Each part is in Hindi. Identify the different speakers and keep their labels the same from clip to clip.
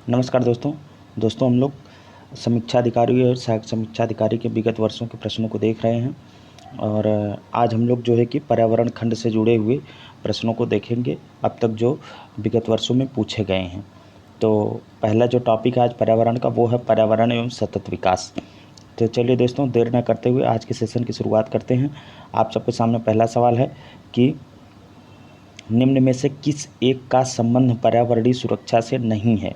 Speaker 1: नमस्कार दोस्तों हम लोग समीक्षा अधिकारी और सहायक समीक्षा अधिकारी के विगत वर्षों के प्रश्नों को देख रहे हैं और आज हम लोग जो है कि पर्यावरण खंड से जुड़े हुए प्रश्नों को देखेंगे अब तक जो विगत वर्षों में पूछे गए हैं। तो पहला जो टॉपिक है आज पर्यावरण का वो है पर्यावरण एवं सतत विकास। तो चलिए दोस्तों देर न करते हुए आज के सेशन की शुरुआत करते हैं। आप सबके सामने पहला सवाल है कि निम्न में से किस एक का संबंध पर्यावरणीय सुरक्षा से नहीं है।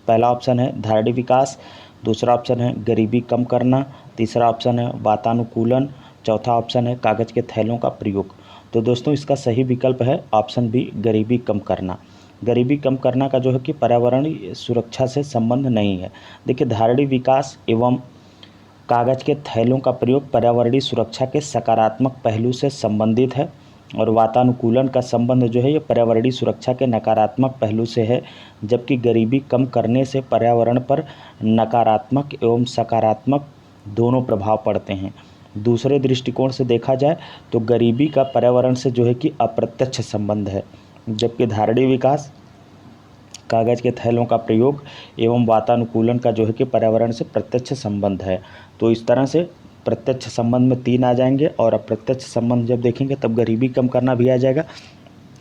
Speaker 1: पहला ऑप्शन है धारणीय विकास, दूसरा ऑप्शन है गरीबी कम करना, तीसरा ऑप्शन है वातानुकूलन, चौथा ऑप्शन है कागज़ के थैलों का प्रयोग। तो दोस्तों इसका सही विकल्प है ऑप्शन बी गरीबी कम करना। गरीबी कम करना का जो है कि पर्यावरणीय सुरक्षा से संबंध नहीं है। देखिए धारणीय विकास एवं कागज़ के थैलों का प्रयोग पर्यावरणीय सुरक्षा के सकारात्मक पहलू से संबंधित है और वातानुकूलन का संबंध जो है ये पर्यावरणीय सुरक्षा के नकारात्मक पहलू से है, जबकि गरीबी कम करने से पर्यावरण पर नकारात्मक एवं सकारात्मक दोनों प्रभाव पड़ते हैं। दूसरे दृष्टिकोण से देखा जाए तो गरीबी का पर्यावरण से जो है कि अप्रत्यक्ष संबंध है, जबकि धारणीय विकास, कागज़ के थैलों का प्रयोग एवं वातानुकूलन का जो है कि पर्यावरण से प्रत्यक्ष संबंध है। तो इस तरह से प्रत्यक्ष संबंध में 3 आ जाएंगे और अप्रत्यक्ष संबंध जब देखेंगे तब गरीबी कम करना भी आ जाएगा।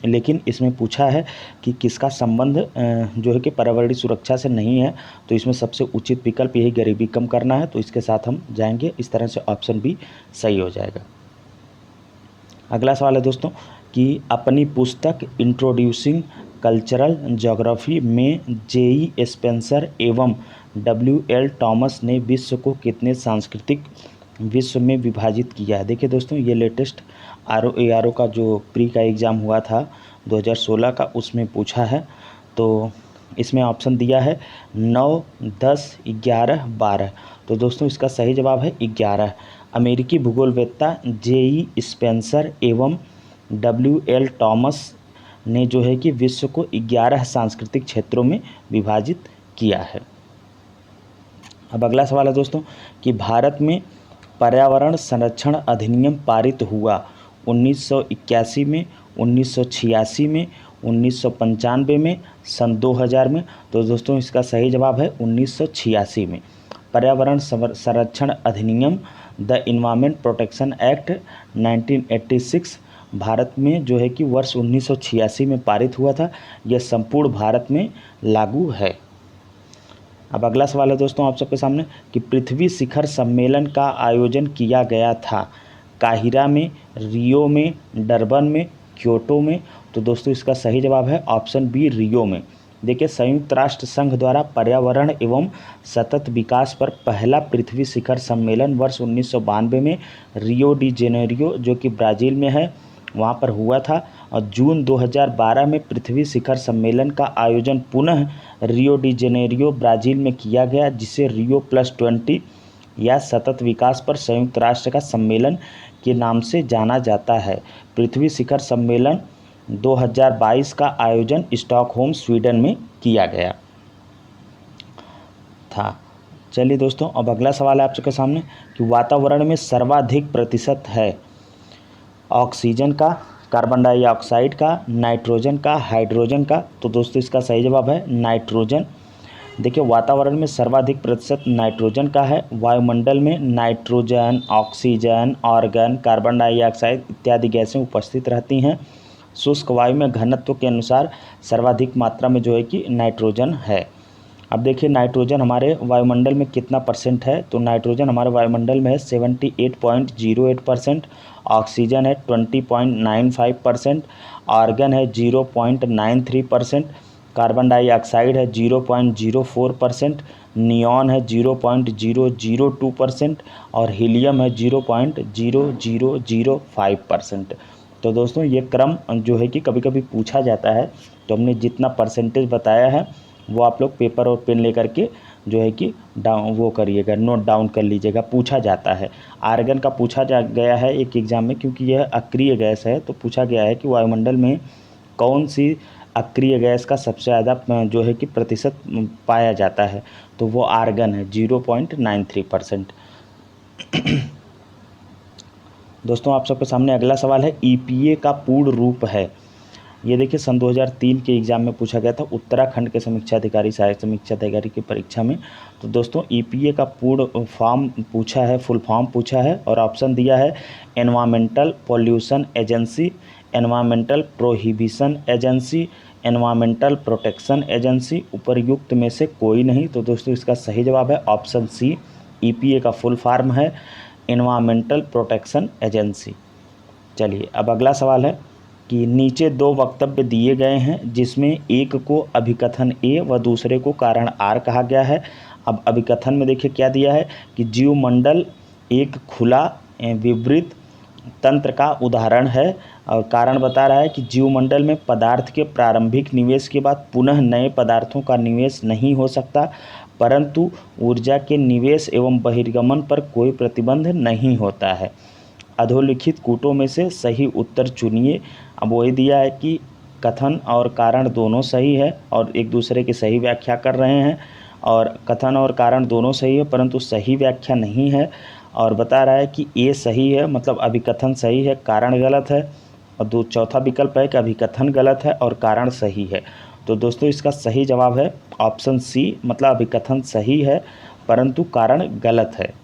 Speaker 1: लेकिन इसमें पूछा है कि किसका संबंध जो है कि पर्यावरणीय सुरक्षा से नहीं है, तो इसमें सबसे उचित विकल्प यही गरीबी कम करना है। तो इसके साथ हम जाएंगे, इस तरह से ऑप्शन बी सही हो जाएगा। अगला सवाल है दोस्तों कि अपनी पुस्तक इंट्रोड्यूसिंग कल्चरल ज्योग्राफी में J.E. स्पेंसर एवं W.L. टॉमस ने विश्व को कितने सांस्कृतिक विश्व में विभाजित किया है। देखिए दोस्तों ये लेटेस्ट RO का जो प्री का एग्ज़ाम हुआ था 2016 का, उसमें पूछा है। तो इसमें ऑप्शन दिया है 9, 10, 11, 12। तो दोस्तों इसका सही जवाब है 11। अमेरिकी भूगोलवेत्ता J.E. स्पेंसर एवं W.L. टॉमस ने जो है कि विश्व को 11 सांस्कृतिक क्षेत्रों में विभाजित किया है। अब अगला सवाल है दोस्तों कि भारत में पर्यावरण संरक्षण अधिनियम पारित हुआ 1981 में, 1986 में, 1995 में, सन 2000 में। तो दोस्तों इसका सही जवाब है 1986 में। पर्यावरण संरक्षण अधिनियम the environment protection act 1986 Bharat में जो है कि वर्ष 1986 में पारित हुआ था। यह संपूर्ण भारत में लागू है। अब अगला सवाल है दोस्तों आप सबके सामने कि पृथ्वी शिखर सम्मेलन का आयोजन किया गया था काहिरा में, रियो में, डरबन में, क्योटो में। तो दोस्तों इसका सही जवाब है ऑप्शन बी रियो में। देखिए संयुक्त राष्ट्र संघ द्वारा पर्यावरण एवं सतत विकास पर पहला पृथ्वी शिखर सम्मेलन वर्ष 1992 में रियो डी जेनेरियो जो कि ब्राज़ील में है वहाँ पर हुआ था और जून 2012 में पृथ्वी शिखर सम्मेलन का आयोजन पुनः रियो डी जेनेरियो ब्राज़ील में किया गया, जिसे Rio+20 या सतत विकास पर संयुक्त राष्ट्र का सम्मेलन के नाम से जाना जाता है। पृथ्वी शिखर सम्मेलन 2022 का आयोजन स्टॉकहोम स्वीडन में किया गया था। चलिए दोस्तों अब अगला सवाल है आप सबके सामने कि वातावरण में सर्वाधिक प्रतिशत है ऑक्सीजन का, कार्बन डाइऑक्साइड का, नाइट्रोजन का, हाइड्रोजन का। तो दोस्तों इसका सही जवाब है नाइट्रोजन। देखिए वातावरण में सर्वाधिक प्रतिशत नाइट्रोजन का है। वायुमंडल में nitrogen, oxygen, argon, carbon dioxide इत्यादि गैसें उपस्थित रहती हैं। शुष्क वायु में घनत्व के अनुसार सर्वाधिक मात्रा में जो है कि नाइट्रोजन है। अब देखिए नाइट्रोजन हमारे वायुमंडल में कितना परसेंट है, तो नाइट्रोजन हमारे वायुमंडल में है 78.08%, ऑक्सीजन है 20.95%, आर्गन है 0.93%, कार्बन डाइऑक्साइड है 0.04%, नियॉन है 0.002% और हीलियम है 0.0005%। तो दोस्तों ये क्रम जो है कि कभी कभी पूछा जाता है, तो हमने जितना परसेंटेज बताया है वो आप लोग पेपर और पेन लेकर के जो है कि वो करिएगा, नोट डाउन कर लीजिएगा, पूछा जाता है। आर्गन का पूछा गया है एक एग्ज़ाम में, क्योंकि यह अक्रिय गैस है, तो पूछा गया है कि वायुमंडल में कौन सी अक्रिय गैस का सबसे ज़्यादा जो है कि प्रतिशत पाया जाता है, तो वो आर्गन है 0.93%। दोस्तों आप सबके सामने अगला सवाल है EPA का पूर्ण रूप है ये देखिए सन 2003 के एग्ज़ाम में पूछा गया था उत्तराखंड के समीक्षा अधिकारी, सहायक समीक्षा अधिकारी की परीक्षा में। तो दोस्तों EPA का पूर्ण फॉर्म पूछा है, फुल फॉर्म पूछा है और ऑप्शन दिया है environmental pollution agency, environmental prohibition agency, environmental protection agency, उपरयुक्त में से कोई नहीं। तो दोस्तों इसका सही जवाब है ऑप्शन सी, EPA का फुल फॉर्म है एनवायरमेंटल प्रोटेक्शन एजेंसी। चलिए अब अगला सवाल है कि नीचे दो वक्तव्य दिए गए हैं जिसमें एक को अभिकथन A व दूसरे को कारण R कहा गया है। अब अभिकथन में देखिए क्या दिया है कि जीवमंडल एक खुला विवृत तंत्र का उदाहरण है, और कारण बता रहा है कि जीवमंडल में पदार्थ के प्रारंभिक निवेश के बाद पुनः नए पदार्थों का निवेश नहीं हो सकता, परंतु ऊर्जा के निवेश एवं बहिर्गमन पर कोई प्रतिबंध नहीं होता है। अधोलिखित कूटों में से सही उत्तर चुनिए। अब वही दिया है कि कथन और कारण दोनों सही है और एक दूसरे की सही व्याख्या कर रहे हैं, और कथन और कारण दोनों सही है परंतु सही व्याख्या नहीं है, और बता रहा है कि ए सही है, मतलब अभिकथन सही है, कारण गलत है, और चौथा विकल्प है कि अभिकथन गलत है और कारण सही है। तो दोस्तों इसका सही जवाब है ऑप्शन सी, मतलब अभिकथन सही है परंतु कारण गलत है।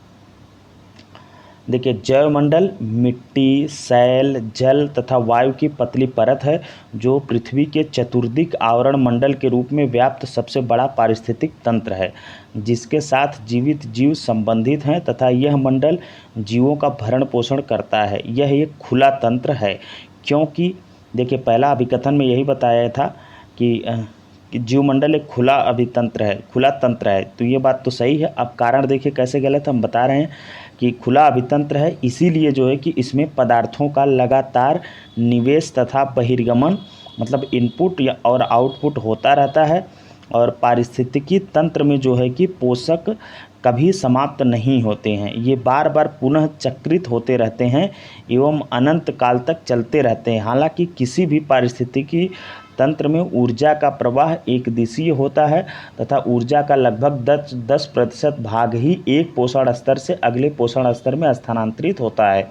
Speaker 1: देखिए जैवमंडल मिट्टी, सैल, जल तथा वायु की पतली परत है जो पृथ्वी के चतुर्दिक आवरण मंडल के रूप में व्याप्त सबसे बड़ा पारिस्थितिक तंत्र है जिसके साथ जीवित जीव संबंधित हैं तथा यह मंडल जीवों का भरण पोषण करता है। यह एक खुला तंत्र है क्योंकि देखिए पहला अभिकथन में यही बताया था कि जीवमंडल एक खुला अभितंत्र है, खुला तंत्र है, तो ये बात तो सही है। अब कारण देखिए कैसे गलत हम बता रहे हैं कि खुला अभितंत्र है इसीलिए जो है कि इसमें पदार्थों का लगातार निवेश तथा बहिर्गमन, मतलब इनपुट या और आउटपुट होता रहता है, और पारिस्थितिकी तंत्र में जो है कि पोषक कभी समाप्त नहीं होते हैं, ये बार बार पुनः चक्रित होते रहते हैं एवं अनंत काल तक चलते रहते हैं। हालांकि किसी भी पारिस्थितिकी तंत्र में ऊर्जा का प्रवाह एक दिशीय होता है तथा ऊर्जा का लगभग 10% भाग ही एक पोषण स्तर से अगले पोषण स्तर में स्थानांतरित होता है,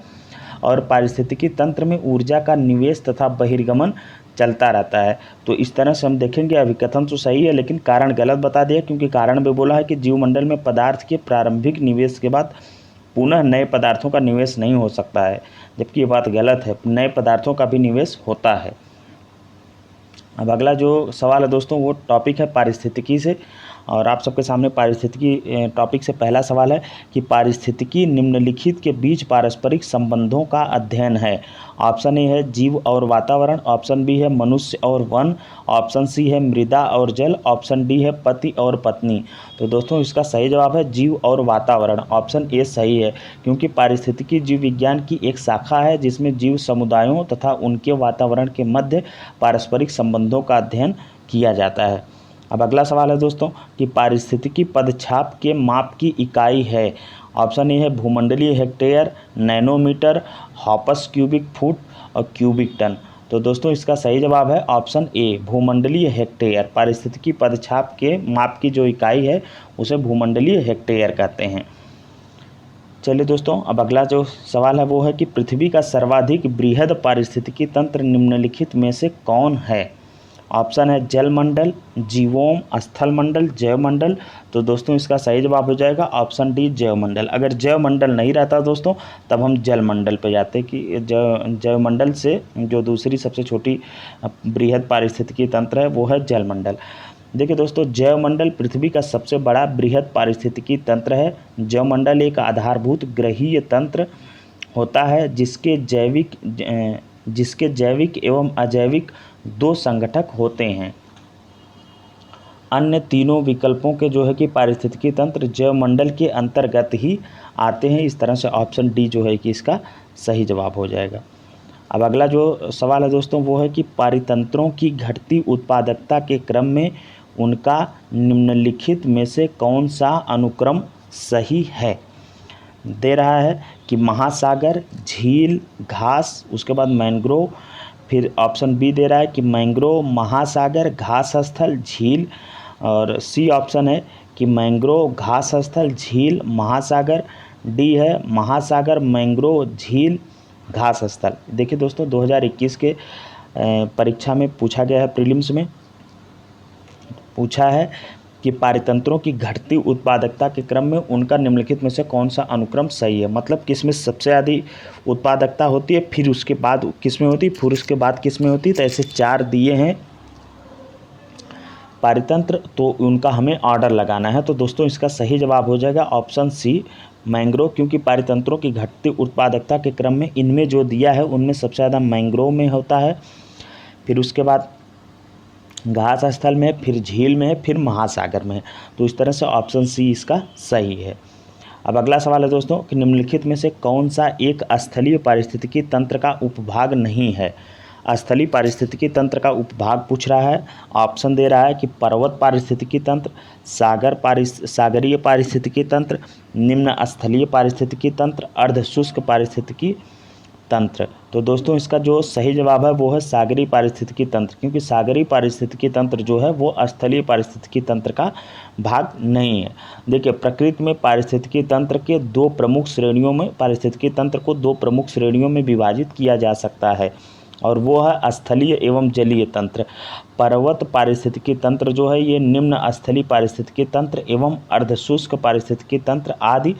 Speaker 1: और पारिस्थितिकी तंत्र में ऊर्जा का निवेश तथा बहिर्गमन चलता रहता है। तो इस तरह से हम देखेंगे अभिकथन तो सही है लेकिन कारण गलत बता दिया, क्योंकि कारण में बोला है कि जीवमंडल में पदार्थ के प्रारंभिक निवेश के बाद पुनः नए पदार्थों का निवेश नहीं हो सकता है, जबकि ये बात गलत है, नए पदार्थों का भी निवेश होता है। अब अगला जो सवाल है दोस्तों वो टॉपिक है पारिस्थितिकी से, और आप सबके सामने पारिस्थितिकी टॉपिक से पहला सवाल है कि पारिस्थितिकी निम्नलिखित के बीच पारस्परिक संबंधों का अध्ययन है। ऑप्शन ए है जीव और वातावरण, ऑप्शन बी है मनुष्य और वन, ऑप्शन सी है मृदा और जल, ऑप्शन डी है पति और पत्नी। तो दोस्तों इसका सही जवाब है जीव और वातावरण, ऑप्शन ए सही है, क्योंकि पारिस्थितिकी जीव विज्ञान की एक शाखा है जिसमें जीव समुदायों तथा उनके वातावरण के मध्य पारस्परिक संबंधों का अध्ययन किया जाता है। अब अगला सवाल है दोस्तों कि पारिस्थितिकी पदछाप के माप की इकाई है। ऑप्शन ए है भूमंडलीय हेक्टेयर, नैनोमीटर, हॉपस क्यूबिक फुट और क्यूबिक टन। तो दोस्तों इसका सही जवाब है ऑप्शन ए भूमंडलीय हेक्टेयर। पारिस्थितिकी पदछाप के माप की जो इकाई है उसे भूमंडलीय हेक्टेयर कहते हैं। चलिए दोस्तों अब अगला जो सवाल है वो है कि पृथ्वी का सर्वाधिक बृहद पारिस्थितिकी तंत्र निम्नलिखित में से कौन है। ऑप्शन है जलमंडल, जीवोम, स्थलमंडल, जैवमंडल। तो दोस्तों इसका सही जवाब हो जाएगा ऑप्शन डी जैवमंडल। अगर जैवमंडल नहीं रहता दोस्तों तब हम जलमंडल पे जाते कि जैवमंडल से जो दूसरी सबसे छोटी बृहद पारिस्थितिकी तंत्र है वो है जलमंडल। देखिए दोस्तों जैवमंडल पृथ्वी का सबसे बड़ा बृहद पारिस्थितिकी तंत्र है। जैवमंडल एक आधारभूत ग्रहीय तंत्र होता है जिसके जैविक एवं अजैविक दो संगठक होते हैं। अन्य तीनों विकल्पों के जो है कि पारिस्थितिकी तंत्र जैवमंडल के अंतर्गत ही आते हैं। इस तरह से ऑप्शन डी जो है कि इसका सही जवाब हो जाएगा। अब अगला जो सवाल है दोस्तों वो है कि पारितंत्रों की घटती उत्पादकता के क्रम में उनका निम्नलिखित में से कौन सा अनुक्रम सही है। दे रहा है कि महासागर, झील, घास, उसके बाद मैंग्रोव, फिर ऑप्शन बी दे रहा है कि मैंग्रोव, महासागर, घास स्थल, झील, और सी ऑप्शन है कि मैंग्रोव, घास स्थल, झील, महासागर, डी है महासागर, मैंग्रोव, झील, घास स्थल। देखिए दोस्तों 2021 के परीक्षा में पूछा गया है, प्रीलिम्स में पूछा है कि पारितंत्रों की घटती उत्पादकता के क्रम में उनका निम्नलिखित में से कौन सा अनुक्रम सही है। मतलब किसमें सबसे ज़्यादा उत्पादकता होती है, फिर उसके बाद किसमें होती है, फिर उसके बाद किसमें होती है। तो ऐसे 4 दिए हैं पारितंत्र, तो उनका हमें ऑर्डर लगाना है। तो दोस्तों इसका सही जवाब हो जाएगा ऑप्शन सी, मैंग्रोव, क्योंकि पारितंत्रों की घटती उत्पादकता के क्रम में इनमें जो दिया है उनमें सबसे ज़्यादा मैंग्रोव में होता है, फिर उसके बाद घास स्थल में, फिर झील में, फिर महासागर में। तो इस तरह से ऑप्शन सी इसका सही है। अब अगला सवाल है दोस्तों कि निम्नलिखित में से कौन सा एक स्थलीय पारिस्थितिकी तंत्र का उपभाग नहीं है। स्थलीय पारिस्थितिकी तंत्र का उपभाग पूछ रहा है। ऑप्शन दे रहा है कि पर्वत पारिस्थितिकी तंत्र, सागरीय पारिस्थितिकी तंत्र, निम्न स्थलीय पारिस्थितिकी तंत्र, अर्ध शुष्क पारिस्थितिकी तंत्र। तो दोस्तों इसका जो सही जवाब है वो है सागरीय पारिस्थितिकी तंत्र, क्योंकि सागरीय पारिस्थितिकी तंत्र जो है वो स्थलीय पारिस्थितिकी तंत्र का भाग नहीं है। देखिए प्रकृति में पारिस्थितिकी तंत्र के 2 प्रमुख श्रेणियों में, पारिस्थितिकी तंत्र को 2 प्रमुख श्रेणियों में विभाजित किया जा सकता है, और वो है स्थलीय एवं जलीय तंत्र। पर्वत पारिस्थितिकी तंत्र जो है ये निम्न स्थलीय पारिस्थितिकी तंत्र एवं अर्धशुष्क पारिस्थितिकी तंत्र आदि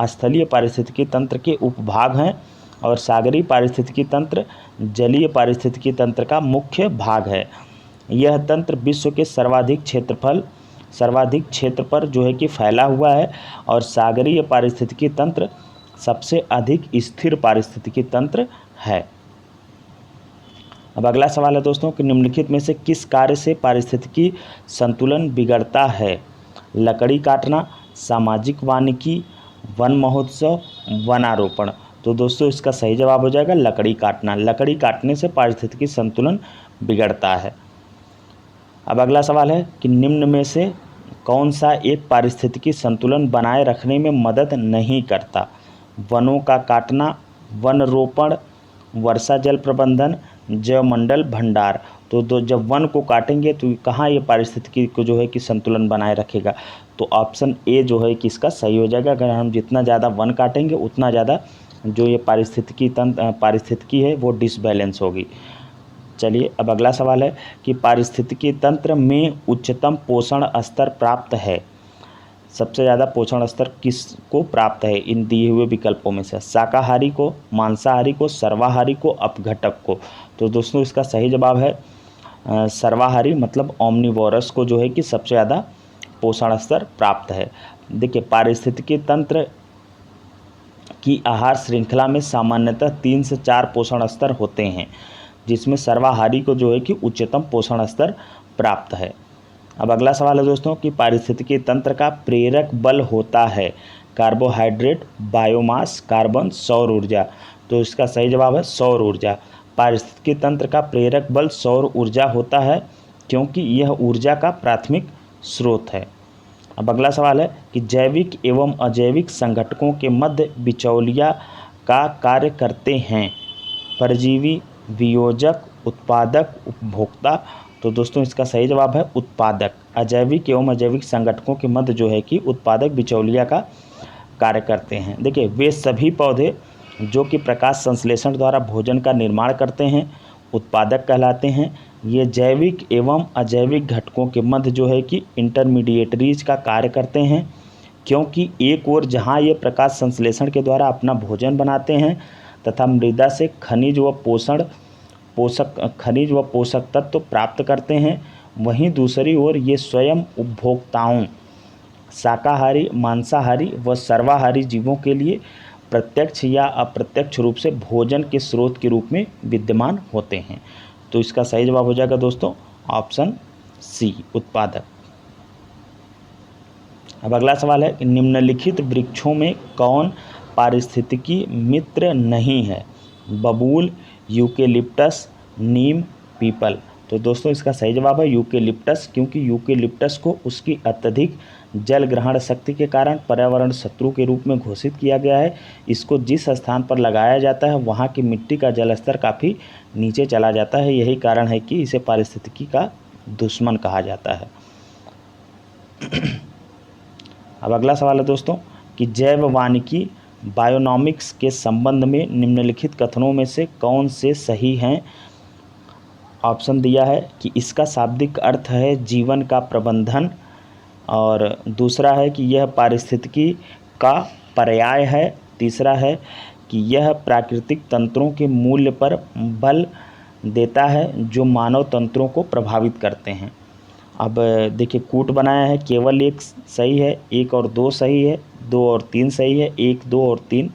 Speaker 1: स्थलीय पारिस्थितिकी तंत्र के उपभाग हैं, और सागरीय पारिस्थितिकी तंत्र जलीय पारिस्थितिकी तंत्र का मुख्य भाग है। यह तंत्र विश्व के सर्वाधिक क्षेत्र पर जो है कि फैला हुआ है, और सागरीय पारिस्थितिकी तंत्र सबसे अधिक स्थिर पारिस्थितिकी तंत्र है। अब अगला सवाल है दोस्तों कि निम्नलिखित में से किस कार्य से पारिस्थितिकी संतुलन बिगड़ता है। लकड़ी काटना, सामाजिक वानिकी, वन महोत्सव, वनारोपण। तो दोस्तों इसका सही जवाब हो जाएगा लकड़ी काटना। लकड़ी काटने से पारिस्थितिकी संतुलन बिगड़ता है। अब अगला सवाल है कि निम्न में से कौन सा एक पारिस्थितिकी संतुलन बनाए रखने में मदद नहीं करता। वनों का काटना, वन रोपण, वर्षा जल प्रबंधन, जैवमंडल भंडार। तो जब वन को काटेंगे तो कहाँ ये पारिस्थितिकी को जो है कि संतुलन बनाए रखेगा। तो ऑप्शन ए जो है कि इसका सही हो जाएगा। अगर हम जितना ज़्यादा वन काटेंगे उतना ज़्यादा जो ये पारिस्थितिकी है वो डिसबैलेंस होगी। चलिए अब अगला सवाल है कि पारिस्थितिकी तंत्र में उच्चतम पोषण स्तर प्राप्त है। सबसे ज़्यादा पोषण स्तर किसको प्राप्त है इन दिए हुए विकल्पों में से। शाकाहारी को, मांसाहारी को, सर्वाहारी को, अपघटक को। तो दोस्तों इसका सही जवाब है सर्वाहारी, मतलब ओमनिवोरस को जो है कि सबसे ज़्यादा पोषण स्तर प्राप्त है। देखिए पारिस्थितिकी तंत्र की आहार श्रृंखला में सामान्यतः 3 से 4 पोषण स्तर होते हैं, जिसमें सर्वाहारी को जो है कि उच्चतम पोषण स्तर प्राप्त है। अब अगला सवाल है दोस्तों कि पारिस्थितिकी तंत्र का प्रेरक बल होता है। कार्बोहाइड्रेट, बायोमास, कार्बन, सौर ऊर्जा। तो इसका सही जवाब है सौर ऊर्जा। पारिस्थितिकी तंत्र का प्रेरक बल सौर ऊर्जा होता है, क्योंकि यह ऊर्जा का प्राथमिक स्रोत है। अब अगला सवाल है कि जैविक एवं अजैविक संगठकों के मध्य बिचौलिया का कार्य करते हैं। परजीवी, वियोजक, उत्पादक, उपभोक्ता। तो दोस्तों इसका सही जवाब है उत्पादक। अजैविक एवं अजैविक संगठकों के मध्य जो है कि उत्पादक बिचौलिया का कार्य करते हैं। देखिए वे सभी पौधे जो कि प्रकाश संश्लेषण द्वारा भोजन का निर्माण करते हैं उत्पादक कहलाते हैं। ये जैविक एवं अजैविक घटकों के मध्य जो है कि इंटरमीडिएटरीज का कार्य करते हैं, क्योंकि एक ओर जहाँ ये प्रकाश संश्लेषण के द्वारा अपना भोजन बनाते हैं तथा मृदा से खनिज व पोषक तत्व प्राप्त करते हैं, वहीं दूसरी ओर ये स्वयं उपभोक्ताओं शाकाहारी, मांसाहारी व सर्वाहारी जीवों के लिए प्रत्यक्ष या अप्रत्यक्ष रूप से भोजन के स्रोत के रूप में विद्यमान होते हैं। तो इसका सही जवाब हो जाएगा दोस्तों ऑप्शन सी, उत्पादक। अब अगला सवाल है कि निम्नलिखित वृक्षों में कौन पारिस्थितिकी मित्र नहीं है। बबूल, यूकेलिप्टस, नीम, पीपल। तो दोस्तों इसका सही जवाब है यूकेलिप्टस, क्योंकि यूकेलिप्टस को उसकी अत्यधिक जल ग्रहण शक्ति के कारण पर्यावरण शत्रु के रूप में घोषित किया गया है। इसको जिस स्थान पर लगाया जाता है वहाँ की मिट्टी का जल स्तर काफ़ी नीचे चला जाता है। यही कारण है कि इसे पारिस्थितिकी का दुश्मन कहा जाता है। अब अगला सवाल है दोस्तों कि जैव वानिकी बायोनॉमिक्स के संबंध में निम्नलिखित कथनों में से कौन से सही हैं। ऑप्शन दिया है कि इसका शाब्दिक अर्थ है जीवन का प्रबंधन, और दूसरा है कि यह पारिस्थितिकी का पर्याय है, तीसरा है कि यह प्राकृतिक तंत्रों के मूल्य पर बल देता है जो मानव तंत्रों को प्रभावित करते हैं। अब देखिए कूट बनाया है, केवल एक सही है, एक और दो सही है, दो और तीन सही है, एक दो और तीन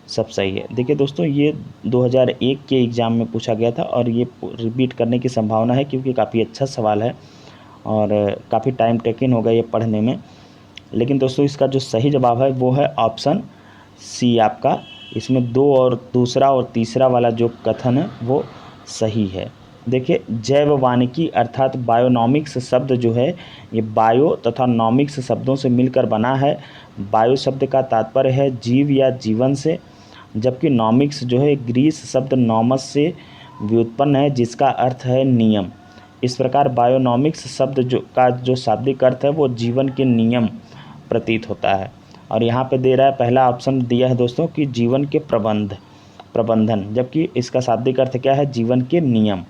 Speaker 1: सब सही है। देखिए दोस्तों, ये 2001 के एग्ज़ाम में पूछा गया था और ये रिपीट करने की संभावना है क्योंकि काफ़ी अच्छा सवाल है और काफ़ी टाइम टेकिंग होगा ये पढ़ने में। लेकिन दोस्तों इसका जो सही जवाब है वो है ऑप्शन सी आपका। इसमें दो और दूसरा और तीसरा वाला जो कथन है वो सही है। देखिए जैव वानिकी अर्थात बायोनॉमिक्स शब्द जो है ये बायो तथा नॉमिक्स शब्दों से मिलकर बना है। बायो शब्द का तात्पर्य है जीव या जीवन से, जबकि नॉमिक्स जो है ग्रीस शब्द नॉमस से व्युत्पन्न है जिसका अर्थ है नियम। इस प्रकार बायोनॉमिक्स शब्द जो शाब्दिक अर्थ है वो जीवन के नियम प्रतीत होता है। और यहाँ पे दे रहा है, पहला ऑप्शन दिया है दोस्तों कि जीवन के प्रबंधन, जबकि इसका शाब्दिक अर्थ क्या है, जीवन के नियम।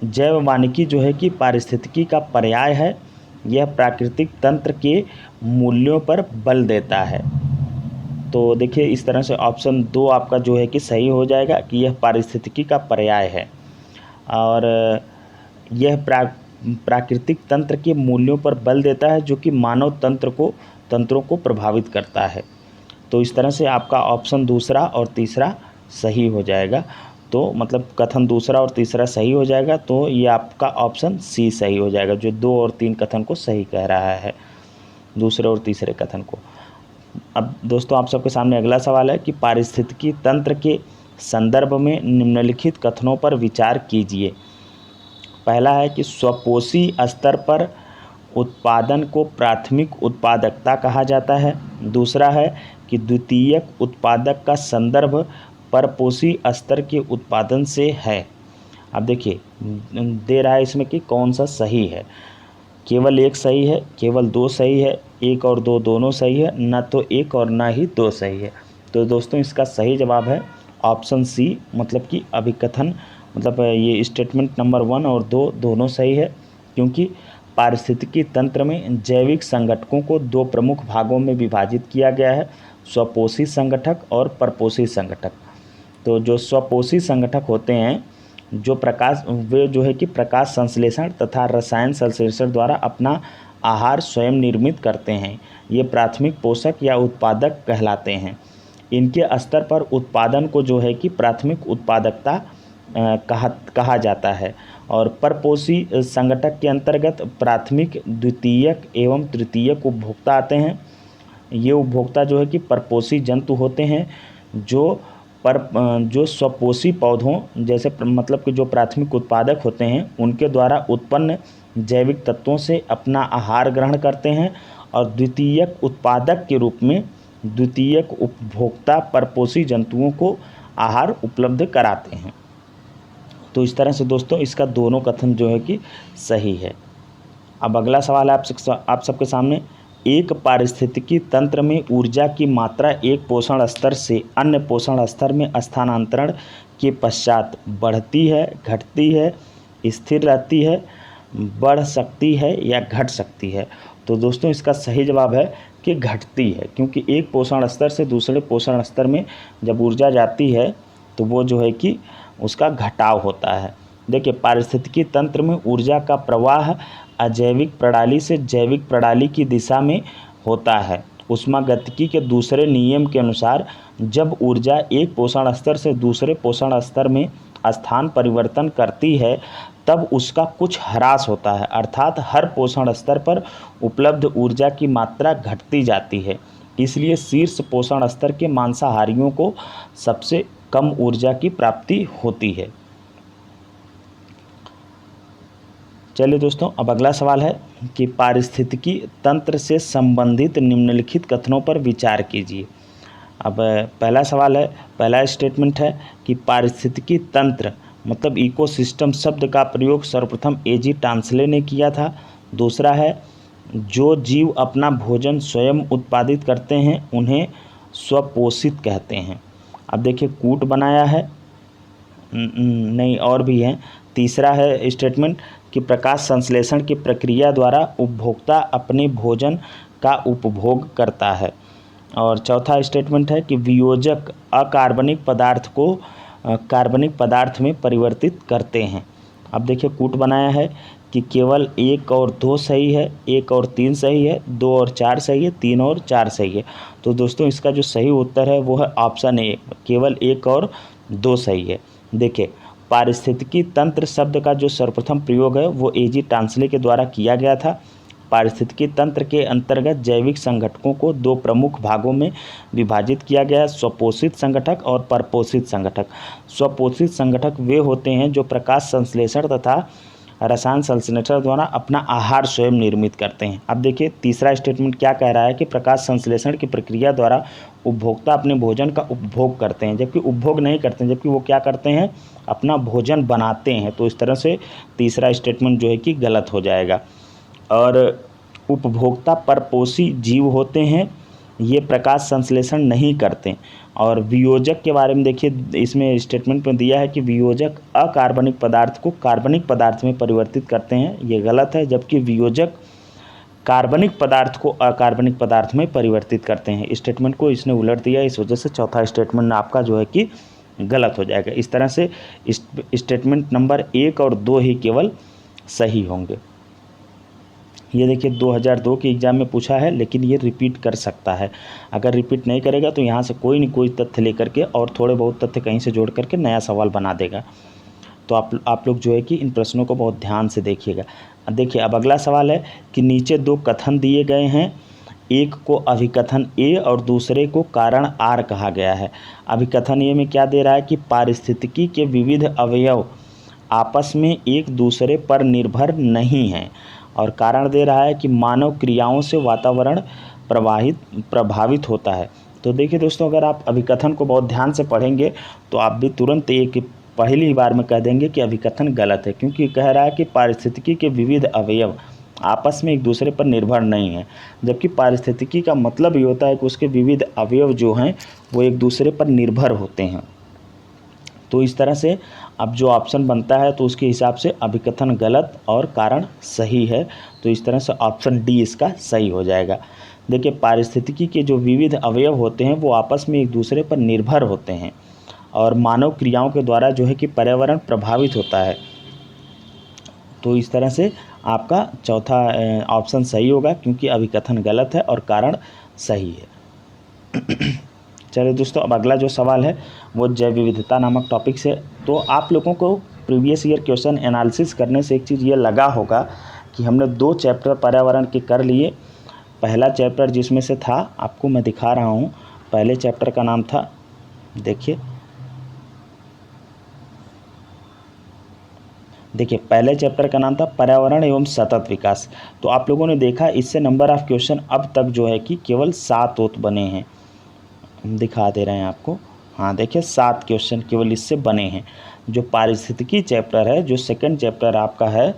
Speaker 1: जैव वानिकी जो है कि पारिस्थितिकी का पर्याय है, यह प्राकृतिक तंत्र के मूल्यों पर बल देता है। तो देखिए इस तरह से ऑप्शन 2 आपका जो है कि सही हो जाएगा कि यह पारिस्थितिकी का पर्याय है और यह प्राकृतिक तंत्र के मूल्यों पर बल देता है जो कि मानव तंत्रों को प्रभावित करता है। तो इस तरह से आपका ऑप्शन दूसरा और तीसरा सही हो जाएगा। तो मतलब कथन दूसरा और तीसरा सही हो जाएगा, तो ये आपका ऑप्शन सी सही हो जाएगा जो 2 और 3 कथन को सही कह रहा है, दूसरे और तीसरे कथन को। अब दोस्तों आप सबके सामने अगला सवाल है कि पारिस्थितिकी तंत्र के संदर्भ में निम्नलिखित कथनों पर विचार कीजिए। पहला है कि स्वपोषी स्तर पर उत्पादन को प्राथमिक उत्पादकता कहा जाता है। दूसरा है कि द्वितीयक उत्पादक का संदर्भ परपोषी स्तर के उत्पादन से है। अब देखिए दे रहा है इसमें कि कौन सा सही है। केवल एक सही है, केवल दो सही है, एक और दो दोनों सही है, न तो एक और ना ही दो सही है। तो दोस्तों इसका सही जवाब है ऑप्शन सी, मतलब कि अभिकथन, मतलब ये स्टेटमेंट नंबर 1 और 2 दोनों सही है, क्योंकि पारिस्थितिकी तंत्र में जैविक संगठकों को 2 प्रमुख भागों में विभाजित किया गया है, स्वपोषी संगठक और परपोषी संगठक। तो जो स्वपोषी संगठक होते हैं वे जो है कि प्रकाश संश्लेषण तथा रसायन संश्लेषण द्वारा अपना आहार स्वयं निर्मित करते हैं। ये प्राथमिक पोषक या उत्पादक कहलाते हैं। इनके स्तर पर उत्पादन को जो है कि प्राथमिक उत्पादकता कहा जाता है। और परपोषी संगठक के अंतर्गत प्राथमिक, द्वितीयक एवं तृतीयक उपभोक्ता आते हैं। ये उपभोक्ता जो है कि परपोषी जंतु होते हैं जो स्वपोषी पौधों जैसे मतलब कि जो प्राथमिक उत्पादक होते हैं उनके द्वारा उत्पन्न जैविक तत्वों से अपना आहार ग्रहण करते हैं, और द्वितीयक उत्पादक के रूप में द्वितीयक उपभोक्ता परपोषी जंतुओं को आहार उपलब्ध कराते हैं। तो इस तरह से दोस्तों इसका दोनों कथन जो है कि सही है। अब अगला सवाल है आप सबके सामने, एक पारिस्थितिकी तंत्र में ऊर्जा की मात्रा एक पोषण स्तर से अन्य पोषण स्तर में स्थानांतरण के पश्चात बढ़ती है, घटती है, स्थिर रहती है, बढ़ सकती है या घट सकती है। तो दोस्तों इसका सही जवाब है कि घटती है, क्योंकि एक पोषण स्तर से दूसरे पोषण स्तर में जब ऊर्जा जाती है तो वो जो है कि उसका घटाव होता है। देखिए पारिस्थितिकी तंत्र में ऊर्जा का प्रवाह अजैविक प्रणाली से जैविक प्रणाली की दिशा में होता है। ऊष्मागतिकी के दूसरे नियम के अनुसार जब ऊर्जा एक पोषण स्तर से दूसरे पोषण स्तर में स्थान परिवर्तन करती है तब उसका कुछ ह्रास होता है, अर्थात हर पोषण स्तर पर उपलब्ध ऊर्जा की मात्रा घटती जाती है। इसलिए शीर्ष पोषण स्तर के मांसाहारियों को सबसे कम ऊर्जा की प्राप्ति होती है। चलिए दोस्तों अब अगला सवाल है कि पारिस्थितिकी तंत्र से संबंधित निम्नलिखित कथनों पर विचार कीजिए। अब पहला सवाल है, पहला स्टेटमेंट है कि पारिस्थितिकी तंत्र मतलब इकोसिस्टम शब्द का प्रयोग सर्वप्रथम एजी टांसले ने किया था। दूसरा है, जो जीव अपना भोजन स्वयं उत्पादित करते हैं उन्हें स्वपोषित कहते हैं। अब देखिए कूट बनाया है, नहीं, और भी हैं। तीसरा है स्टेटमेंट कि प्रकाश संश्लेषण की प्रक्रिया द्वारा उपभोक्ता अपने भोजन का उपभोग करता है। और चौथा स्टेटमेंट है कि वियोजक अकार्बनिक पदार्थ को कार्बनिक पदार्थ में परिवर्तित करते हैं। अब देखिए कूट बनाया है कि केवल 1 और 2 सही है, 1 और 3 सही है, 2 और 4 सही है, 3 और 4 सही है। तो दोस्तों इसका जो सही उत्तर है वो है ऑप्शन ए, केवल 1 और 2 सही है। देखिए पारिस्थितिकी तंत्र शब्द का जो सर्वप्रथम प्रयोग है वो एजी टांसले के द्वारा किया गया था। पारिस्थितिकी तंत्र के अंतर्गत जैविक संगठकों को 2 प्रमुख भागों में विभाजित किया गया है, स्वपोषित संगठक और परपोषित संगठक। स्वपोषित संगठक वे होते हैं जो प्रकाश संश्लेषण तथा रसायन संश्लेषण द्वारा अपना आहार स्वयं निर्मित करते हैं। अब देखिए तीसरा स्टेटमेंट क्या कह रहा है कि प्रकाश संश्लेषण की प्रक्रिया द्वारा उपभोक्ता अपने भोजन का उपभोग करते हैं, जबकि उपभोग नहीं करते हैं, जबकि वो क्या करते हैं, अपना भोजन बनाते हैं। तो इस तरह से तीसरा स्टेटमेंट जो है कि गलत हो जाएगा। और उपभोक्ता परपोषी जीव होते हैं, ये प्रकाश संश्लेषण नहीं करते। और वियोजक के बारे में देखिए इसमें स्टेटमेंट में दिया है कि वियोजक अकार्बनिक पदार्थ को कार्बनिक पदार्थ में परिवर्तित करते हैं, ये गलत है। जबकि वियोजक कार्बनिक पदार्थ को अकार्बनिक पदार्थ में परिवर्तित करते हैं। स्टेटमेंट को इसने उलट दिया, इस वजह से चौथा स्टेटमेंट आपका जो है कि गलत हो जाएगा। इस तरह से स्टेटमेंट नंबर 1 और 2 ही केवल सही होंगे। ये देखिए 2002 के एग्ज़ाम में पूछा है, लेकिन ये रिपीट कर सकता है। अगर रिपीट नहीं करेगा तो यहाँ से कोई न कोई तथ्य लेकर के और थोड़े बहुत तथ्य कहीं से जोड़ करके नया सवाल बना देगा। तो आप लोग जो है कि इन प्रश्नों को बहुत ध्यान से देखिएगा। देखिए अब अगला सवाल है कि नीचे 2 कथन दिए गए हैं, एक को अभिकथन ए और दूसरे को कारण आर कहा गया है। अभिकथन ए में क्या दे रहा है कि पारिस्थितिकी के विविध अवयव आपस में एक दूसरे पर निर्भर नहीं हैं, और कारण दे रहा है कि मानव क्रियाओं से वातावरण प्रभावित होता है। तो देखिए दोस्तों, अगर आप अभिकथन को बहुत ध्यान से पढ़ेंगे तो आप भी तुरंत एक पहली बार में कह देंगे कि अभिकथन गलत है, क्योंकि कह रहा है कि पारिस्थितिकी के विविध अवयव आपस में एक दूसरे पर निर्भर नहीं है, जबकि पारिस्थितिकी का मतलब ये होता है कि उसके विविध अवयव जो हैं वो एक दूसरे पर निर्भर होते हैं। तो इस तरह से अब जो ऑप्शन बनता है तो उसके हिसाब से अभिकथन गलत और कारण सही है। तो इस तरह से ऑप्शन डी इसका सही हो जाएगा। देखिए पारिस्थितिकी के जो विविध अवयव होते हैं वो आपस में एक दूसरे पर निर्भर होते हैं, और मानव क्रियाओं के द्वारा जो है कि पर्यावरण प्रभावित होता है। तो इस तरह से आपका चौथा ऑप्शन सही होगा, क्योंकि अभिकथन गलत है और कारण सही है। चलिए दोस्तों, अब अगला जो सवाल है वो जैव विविधता नामक टॉपिक से। तो आप लोगों को प्रीवियस ईयर क्वेश्चन एनालिसिस करने से एक चीज़ ये लगा होगा कि हमने 2 चैप्टर पर्यावरण के कर लिए। पहला चैप्टर जिसमें से था, आपको मैं दिखा रहा हूँ, पहले चैप्टर का नाम था, देखिए पहले चैप्टर का नाम था पर्यावरण एवं सतत विकास। तो आप लोगों ने देखा इससे नंबर ऑफ क्वेश्चन अब तक जो है कि केवल 7 बने हैं। दिखा दे रहे हैं आपको, हाँ देखिए 7 क्वेश्चन केवल इससे बने हैं। जो पारिस्थितिकी चैप्टर है, जो सेकंड चैप्टर आपका है,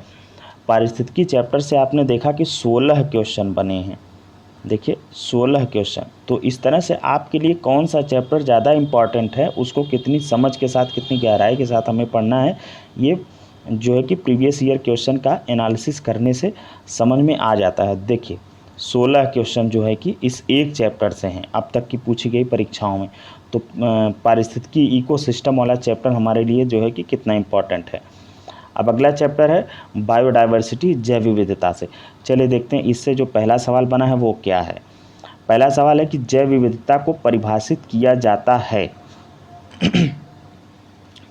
Speaker 1: पारिस्थितिकी चैप्टर से आपने देखा कि 16 क्वेश्चन बने हैं। देखिए 16 क्वेश्चन। तो इस तरह से आपके लिए कौन सा चैप्टर ज़्यादा इम्पॉर्टेंट है, उसको कितनी समझ के साथ, कितनी गहराई के साथ हमें पढ़ना है, ये जो है कि प्रीवियस ईयर क्वेश्चन का एनालिसिस करने से समझ में आ जाता है। देखिए 16 क्वेश्चन जो है कि इस एक चैप्टर से हैं अब तक की पूछी गई परीक्षाओं में। तो पारिस्थितिकी इकोसिस्टम वाला चैप्टर हमारे लिए जो है कि कितना इम्पोर्टेंट है। अब अगला चैप्टर है बायोडाइवर्सिटी, जैव विविधता से। चलिए देखते हैं इससे जो पहला सवाल बना है वो क्या है। पहला सवाल है कि जैव विविधता को परिभाषित किया जाता है।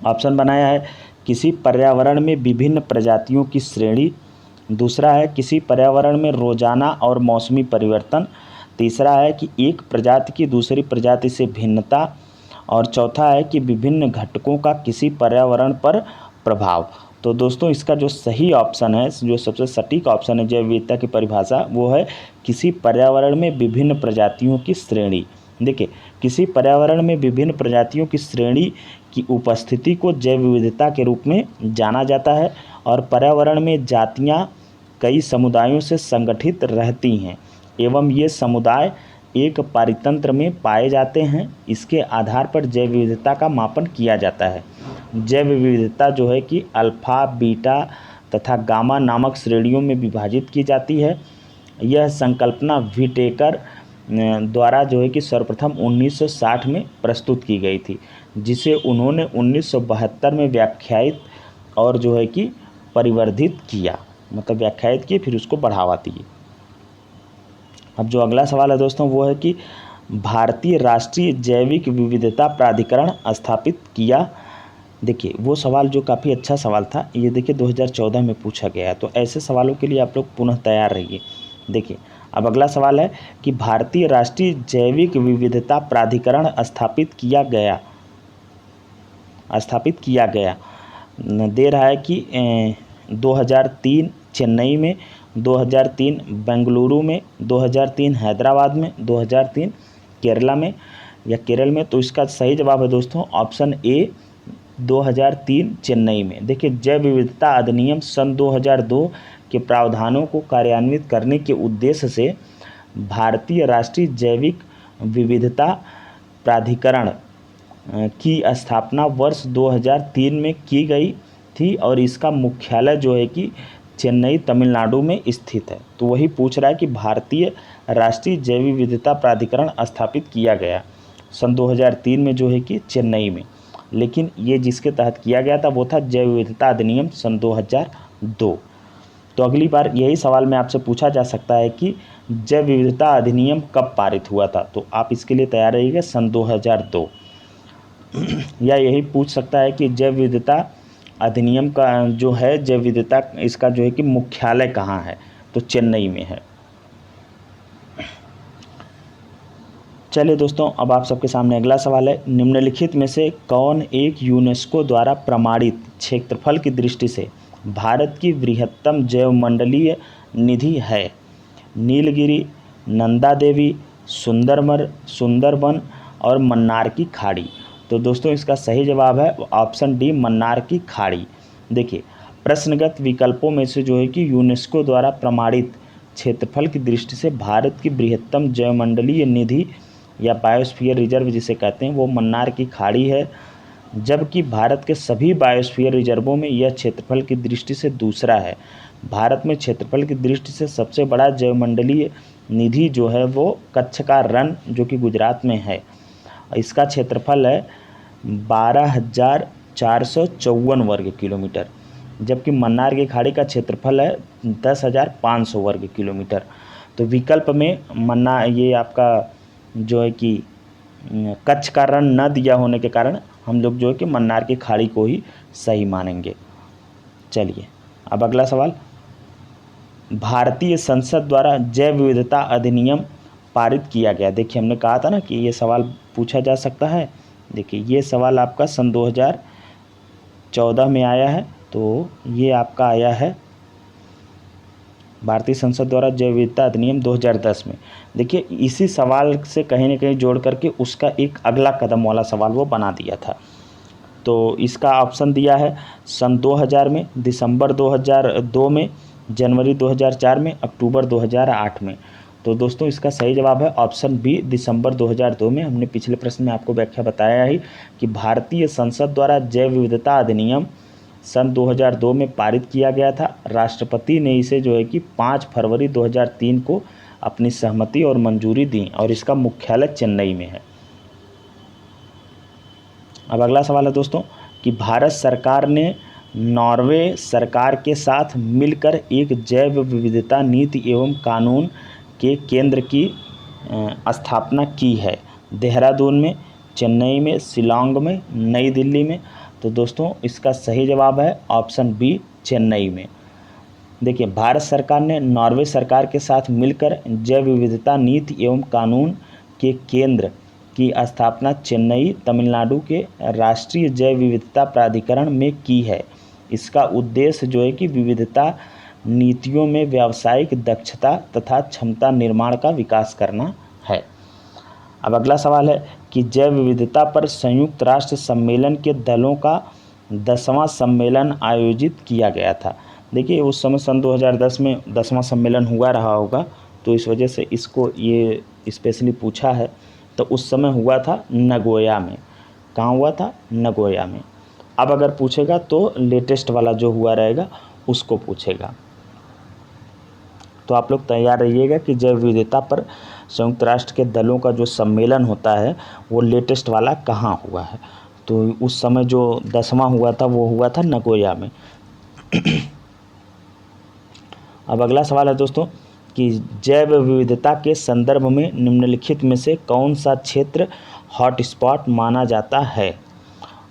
Speaker 1: ऑप्शन बनाया है किसी पर्यावरण में विभिन्न प्रजातियों की श्रेणी, दूसरा है किसी पर्यावरण में रोजाना और मौसमी परिवर्तन, तीसरा है कि एक प्रजाति की दूसरी प्रजाति से भिन्नता, और चौथा है कि विभिन्न घटकों का किसी पर्यावरण पर प्रभाव। तो दोस्तों इसका जो सही ऑप्शन है, जो सबसे सटीक ऑप्शन है जैव विविधता की परिभाषा, वो है किसी पर्यावरण में विभिन्न प्रजातियों की श्रेणी। देखिए किसी पर्यावरण में विभिन्न प्रजातियों की श्रेणी की उपस्थिति को जैव विविधता के रूप में जाना जाता है, और पर्यावरण में जातियां कई समुदायों से संगठित रहती हैं एवं ये समुदाय एक पारितंत्र में पाए जाते हैं। इसके आधार पर जैव विविधता का मापन किया जाता है। जैव विविधता जो है कि अल्फा, बीटा तथा गामा नामक श्रेणियों में विभाजित की जाती है। यह संकल्पना व्हिटेकर द्वारा जो है कि सर्वप्रथम 1960 में प्रस्तुत की गई थी, जिसे उन्होंने 1972 में व्याख्यायित और जो है कि परिवर्धित किया, मतलब व्याख्यायित किए फिर उसको बढ़ावा दिए। अब जो अगला सवाल है दोस्तों वो है कि भारतीय राष्ट्रीय जैविक विविधता प्राधिकरण स्थापित किया। देखिए वो सवाल जो काफ़ी अच्छा सवाल था, ये देखिए 2014 में पूछा गया है, तो ऐसे सवालों के लिए आप लोग पुनः तैयार रहिए। देखिए अब अगला सवाल है कि भारतीय राष्ट्रीय जैविक विविधता प्राधिकरण स्थापित किया गया दे रहा है कि 2003 चेन्नई में, 2003 बेंगलुरु में, 2003 हैदराबाद में, 2003 केरल में। तो इसका सही जवाब है दोस्तों ऑप्शन ए 2003 चेन्नई में। देखिए जैव विविधता अधिनियम सन 2002 के प्रावधानों को कार्यान्वित करने के उद्देश्य से भारतीय राष्ट्रीय जैविक विविधता प्राधिकरण की स्थापना वर्ष 2003 में की गई थी और इसका मुख्यालय जो है कि चेन्नई तमिलनाडु में स्थित है। तो वही पूछ रहा है कि भारतीय राष्ट्रीय जैव विविधता प्राधिकरण स्थापित किया गया सन 2003 में जो है कि चेन्नई में, लेकिन ये जिसके तहत किया गया था वो था जैव विविधता अधिनियम सन 2002। तो अगली बार यही सवाल में आपसे पूछा जा सकता है कि जैव विविधता अधिनियम कब पारित हुआ था, तो आप इसके लिए तैयार रहिएगा सन 2002। या यही पूछ सकता है कि जैव विविधता अधिनियम का जो है जैव विविधता इसका जो है कि मुख्यालय कहाँ है, तो चेन्नई में है। चलिए दोस्तों अब आप सबके सामने अगला सवाल है, निम्नलिखित में से कौन एक यूनेस्को द्वारा प्रमाणित क्षेत्रफल की दृष्टि से भारत की बृहत्तम जैवमंडलीय निधि है? नीलगिरी, नंदा देवी, सुंदरबन और मन्नार की खाड़ी। तो दोस्तों इसका सही जवाब है ऑप्शन डी मन्नार की खाड़ी। देखिए प्रश्नगत विकल्पों में से जो है कि यूनेस्को द्वारा प्रमाणित क्षेत्रफल की दृष्टि से भारत की बृहत्तम जैवमंडलीय निधि या बायोस्फीयर रिजर्व जिसे कहते हैं वो मन्नार की खाड़ी है, जबकि भारत के सभी बायोस्फीयर रिजर्वों में यह क्षेत्रफल की दृष्टि से दूसरा है। भारत में क्षेत्रफल की दृष्टि से सबसे बड़ा जैवमंडलीय निधि जो है वो कच्छ का रण जो कि गुजरात में है, इसका क्षेत्रफल है 12,454 वर्ग किलोमीटर, जबकि मन्नार की खाड़ी का क्षेत्रफल है 10,500 वर्ग किलोमीटर। तो विकल्प में ये आपका जो है कि कच्छ का रण न दिया होने के कारण हम लोग जो है कि मन्नार की खाड़ी को ही सही मानेंगे। चलिए अब अगला सवाल, भारतीय संसद द्वारा जैव विविधता अधिनियम पारित किया गया। देखिए हमने कहा था ना कि ये सवाल पूछा जा सकता है। देखिए ये सवाल आपका सन 2014 में आया है, तो ये आपका आया है भारतीय संसद द्वारा जैव विविधता अधिनियम 2010 में। देखिए इसी सवाल से कहीं ना कहीं जोड़ करके उसका एक अगला कदम वाला सवाल वो बना दिया था। तो इसका ऑप्शन दिया है सन 2000 में, दिसंबर 2002 में, जनवरी 2004 में, अक्टूबर 2008 में। तो दोस्तों इसका सही जवाब है ऑप्शन बी दिसंबर 2002 में। हमने पिछले प्रश्न में आपको व्याख्या बताया ही कि भारतीय संसद द्वारा जैव विविधता अधिनियम सन 2002 में पारित किया गया था। राष्ट्रपति ने इसे जो है कि 5 फरवरी 2003 को अपनी सहमति और मंजूरी दी और इसका मुख्यालय चेन्नई में है। अब अगला सवाल है दोस्तों कि भारत सरकार ने नॉर्वे सरकार के साथ मिलकर एक जैव विविधता नीति एवं कानून के केंद्र की स्थापना की है। देहरादून में, चेन्नई में, शिलांग में, नई दिल्ली में। तो दोस्तों इसका सही जवाब है ऑप्शन बी चेन्नई में। देखिए भारत सरकार ने नॉर्वे सरकार के साथ मिलकर जैव विविधता नीति एवं कानून के केंद्र की स्थापना चेन्नई तमिलनाडु के राष्ट्रीय जैव विविधता प्राधिकरण में की है। इसका उद्देश्य जो है कि विविधता नीतियों में व्यावसायिक दक्षता तथा क्षमता निर्माण का विकास करना है। अब अगला सवाल है कि जैव विविधता पर संयुक्त राष्ट्र सम्मेलन के दलों का 10वां सम्मेलन आयोजित किया गया था। देखिए उस समय सन 2010 में 10वां सम्मेलन हुआ रहा होगा, तो इस वजह से इसको ये स्पेशली पूछा है। तो उस समय हुआ था नगोया में। कहाँ हुआ था? नगोया में। अब अगर पूछेगा तो लेटेस्ट वाला जो हुआ रहेगा उसको पूछेगा। तो आप लोग तैयार रहिएगा कि जैव विविधता पर संयुक्त राष्ट्र के दलों का जो सम्मेलन होता है वो लेटेस्ट वाला कहाँ हुआ है। तो उस समय जो 10वां हुआ था वो हुआ था नगोया में। अब अगला सवाल है दोस्तों कि जैव विविधता के संदर्भ में निम्नलिखित में से कौन सा क्षेत्र हॉटस्पॉट माना जाता है।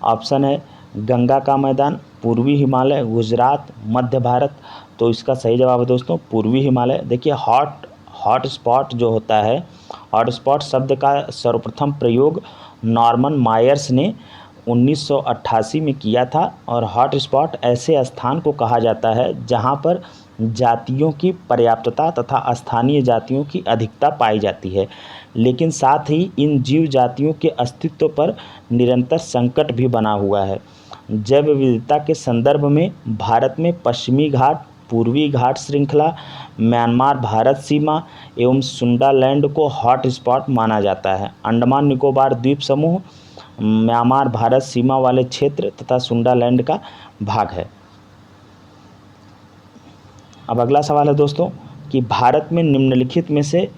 Speaker 1: ऑप्शन है गंगा का मैदान, पूर्वी हिमालय, गुजरात, मध्य भारत। तो इसका सही जवाब है दोस्तों पूर्वी हिमालय। देखिए हॉट स्पॉट जो होता है, हॉट स्पॉट शब्द का सर्वप्रथम प्रयोग नॉर्मन मायर्स ने 1988 में किया था। और हॉट स्पॉट ऐसे स्थान को कहा जाता है जहां पर जातियों की पर्याप्तता तथा स्थानीय जातियों की अधिकता पाई जाती है, लेकिन साथ ही इन जीव जातियों के अस्तित्व पर निरंतर संकट भी बना हुआ है। जैव विविधता के संदर्भ में भारत में पश्चिमी घाट, पूर्वी घाट श्रृंखला, म्यांमार भारत सीमा एवं सुंडालैंड को हॉट स्पॉट माना जाता है। अंडमान निकोबार द्वीप समूह म्यांमार भारत सीमा वाले क्षेत्र तथा सुंडालैंड का भाग है। अब अगला सवाल है दोस्तों कि भारत में निम्नलिखित में से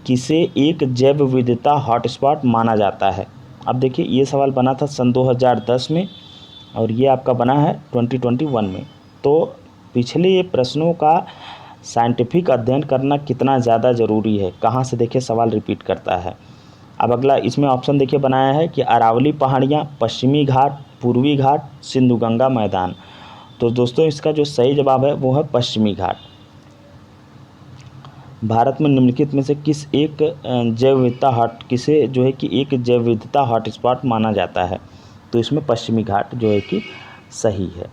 Speaker 1: किसे एक जैव विविधता हॉटस्पॉट माना जाता है। अब देखिए ये सवाल बना था सन 2010 में और ये आपका बना है 2021 में। तो पिछले ये प्रश्नों का साइंटिफिक अध्ययन करना कितना ज़्यादा ज़रूरी है, कहाँ से देखिए सवाल रिपीट करता है। अब अगला इसमें ऑप्शन देखिए बनाया है कि अरावली पहाड़ियाँ, पश्चिमी घाट, पूर्वी घाट, सिंधु गंगा मैदान। तो दोस्तों इसका जो सही जवाब है वो है पश्चिमी घाट। भारत में निम्नलिखित में से किस एक जैव विविधता किसे जो है कि एक जैव विविधता हॉटस्पॉट माना जाता है। तो इसमें पश्चिमी घाट जो है कि सही है।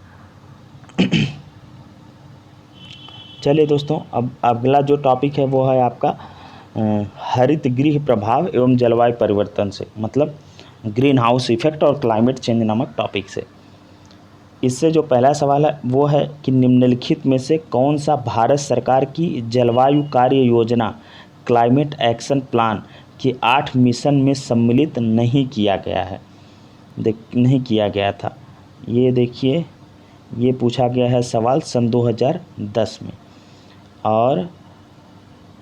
Speaker 1: चलिए दोस्तों अब अगला जो टॉपिक है वो है आपका हरित गृह प्रभाव एवं जलवायु परिवर्तन से, मतलब ग्रीन हाउस इफेक्ट और क्लाइमेट चेंज नामक टॉपिक से। इससे जो पहला सवाल है वो है कि निम्नलिखित में से कौन सा भारत सरकार की जलवायु कार्य योजना क्लाइमेट एक्शन प्लान के 8 मिशन में सम्मिलित नहीं किया गया है। नहीं किया गया था। ये देखिए ये पूछा गया है सवाल सन 2010 में। और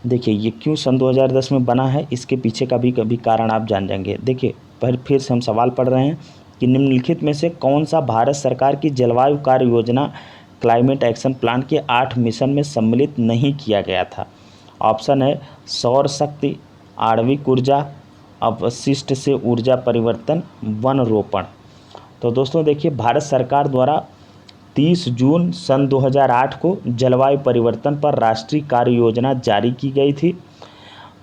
Speaker 1: देखिए ये क्यों सन 2010 में बना है, इसके पीछे का भी कभी कारण आप जान जाएंगे। देखिए फिर से हम सवाल पढ़ रहे हैं कि निम्नलिखित में से कौन सा भारत सरकार की जलवायु कार्य योजना क्लाइमेट एक्शन प्लान के 8 मिशन में सम्मिलित नहीं किया गया था। ऑप्शन है सौर शक्ति, आणविक ऊर्जा, अपशिष्ट से ऊर्जा परिवर्तन, वन रोपण। तो दोस्तों देखिए भारत सरकार द्वारा 30 जून सन 2008 को जलवायु परिवर्तन पर राष्ट्रीय कार्य योजना जारी की गई थी।